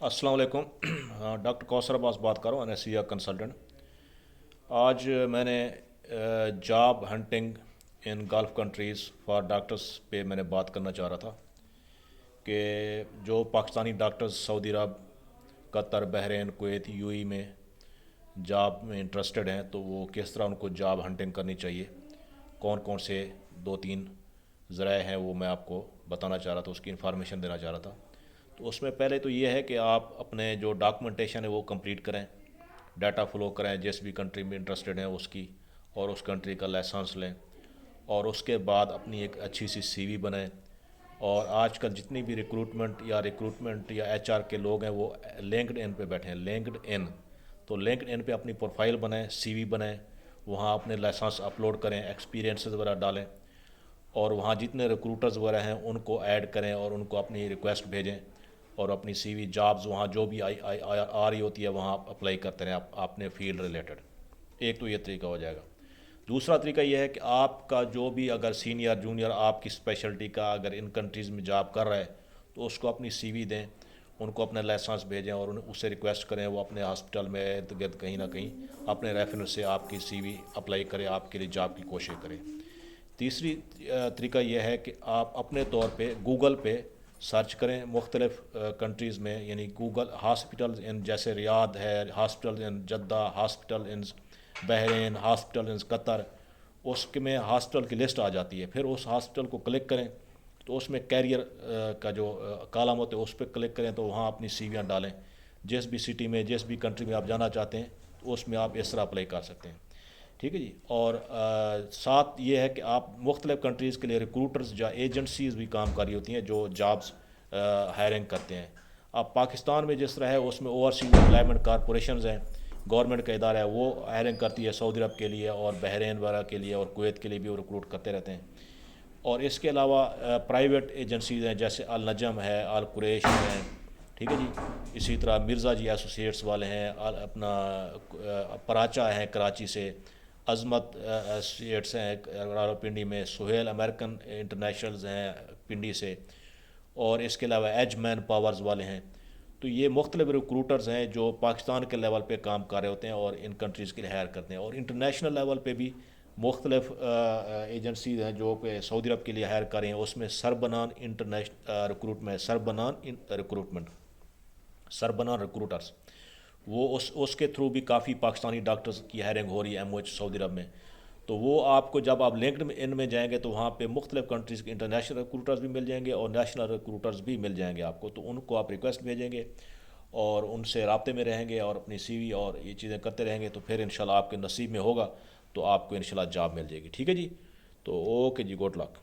अस्सलाम वालेकुम। डॉक्टर कौसर अब्बास बात कर रहा हूँ, एनेस्थीसिया कंसल्टेंट। आज मैंने job hunting in gulf countries for doctors पे मैंने बात करना चाह रहा था कि जो पाकिस्तानी डॉक्टर्स सऊदी अरब, कतर, बहरीन, कुवैत, यूएई में जॉब में इंटरेस्टेड हैं तो वो किस तरह उनको जॉब हंटिंग करनी चाहिए, कौन कौन से दो तीन ज़राए हैं वो मैं आपको बताना चाह रहा था, उसकी इन्फॉर्मेशन देना चाह रहा था। तो उसमें पहले तो ये है कि आप अपने जो डॉक्यूमेंटेशन है वो कंप्लीट करें, डाटा फ्लो करें जिस भी कंट्री में इंटरेस्टेड हैं उसकी, और उस कंट्री का लाइसेंस लें, और उसके बाद अपनी एक अच्छी सी सीवी बनाएं। और आजकल जितनी भी रिक्रूटमेंट या एचआर के लोग हैं वो लिंक्ड इन पे बैठे हैं, लिंक्ड इन। तो लिंक्ड इन पे अपनी प्रोफाइल बनाएं, सीवी बनाएं, वहाँ अपने लाइसेंस अपलोड करें, एक्सपीरियंसेस वगैरह डालें, और वहाँ जितने रिक्रूटर्स वगैरह हैं उनको ऐड करें और उनको अपनी रिक्वेस्ट भेजें, और अपनी सीवी जॉब्स वहाँ जो भी आ रही होती है वहाँ आप अप्लाई करते रहें अपने फील्ड रिलेटेड। एक तो ये तरीका हो जाएगा। दूसरा तरीका ये है कि आपका जो भी अगर सीनियर जूनियर आपकी स्पेशलिटी का अगर इन कंट्रीज़ में जॉब कर रहा है तो उसको अपनी सीवी दें, उनको अपने लाइसेंस भेजें और उससे रिक्वेस्ट करें वो अपने हॉस्पिटल में इर्द गिर्द कहीं ना कहीं अपने रेफरेंस से आपकी सीवी अप्लाई करें, आपके लिए जॉब की कोशिश करें। तीसरी तरीका यह है कि आप अपने तौर पे गूगल पे सर्च करें मुख्तलिफ़ कंट्रीज़ में, यानी गूगल हॉस्पिटल्स इन जैसे रियाद है, hospital in Jeddah, hospital in Bahrain, hospital in Qatar, उसके में हॉस्पिटल की लिस्ट आ जाती है। फिर उस हॉस्पिटल को क्लिक करें तो उसमें कैरियर का जो कॉलम होते हैं उस पर क्लिक करें तो वहाँ अपनी सीवियाँ डालें। जिस भी सिटी में जिस भी कंट्री में आप जाना चाहते हैं तो उसमें आप इस तरह अप्लाई कर सकते हैं। ठीक है जी। और साथ ये है कि आप मुख्तलिफ़ कंट्रीज़ के लिए रिक्रूटर्स या एजेंसीज़ भी काम कर रही होती हैं जो जॉब्स हायरिंग करते हैं। अब पाकिस्तान में जिस तरह है उसमें ओवरसीज एम्प्लॉयमेंट कॉरपोरेशन हैं, गवर्नमेंट का इदारा है, वो हायरिंग करती है सऊदी अरब के लिए और बहरीन वगैरह के लिए और कुवैत के लिए भी वो रिक्रूट करते रहते हैं। और इसके अलावा प्राइवेट एजेंसीज़ हैं जैसे अल नजम है, अल कुरैश हैं, ठीक है जी। इसी तरह मिर्ज़ा जी एसोसिएट्स वाले हैं, अपना पराचा हैं कराची से, अज़मत एसोसिएट्स हैं रावलपिंडी में, सुहेल अमेरिकन इंटरनेशनल्स हैं पिंडी से, और इसके अलावा एज मैन पावर्स वाले हैं। तो ये मुख्तलिफ रिक्रूटर्स हैं जो पाकिस्तान के लेवल पे काम कर रहे होते हैं और इन कंट्रीज़ के लिए हायर करते हैं, और इंटरनेशनल लेवल पे भी मुख्तलिफ एजेंसीज हैं जो कि सऊदी अरब के लिए हायर कर रहे हैं। उसमें सरबनान इंटरनेशनल रिक्रूटमेंट, सरबनान रिक्रूटर्स, वो उसके थ्रू भी काफ़ी पाकिस्तानी डॉक्टर्स की हायरिंग हो रही है एमओएच सऊदी अरब में। तो वो आपको जब आप लिंक्ड इन में जाएंगे तो वहाँ पे मुख्तलिफ कंट्रीज़ के इंटरनेशनल रिक्रूटर्स भी मिल जाएंगे और नेशनल रिक्रूटर्स भी मिल जाएंगे आपको। तो उनको आप रिक्वेस्ट भेजेंगे और उनसे राब्ते में रहेंगे और अपनी सीवी और ये चीज़ें करते रहेंगे तो फिर इंशाल्लाह आपके नसीब में होगा तो आपको इंशाल्लाह जॉब मिल जाएगी। ठीक है जी। तो ओके जी, गुड लक।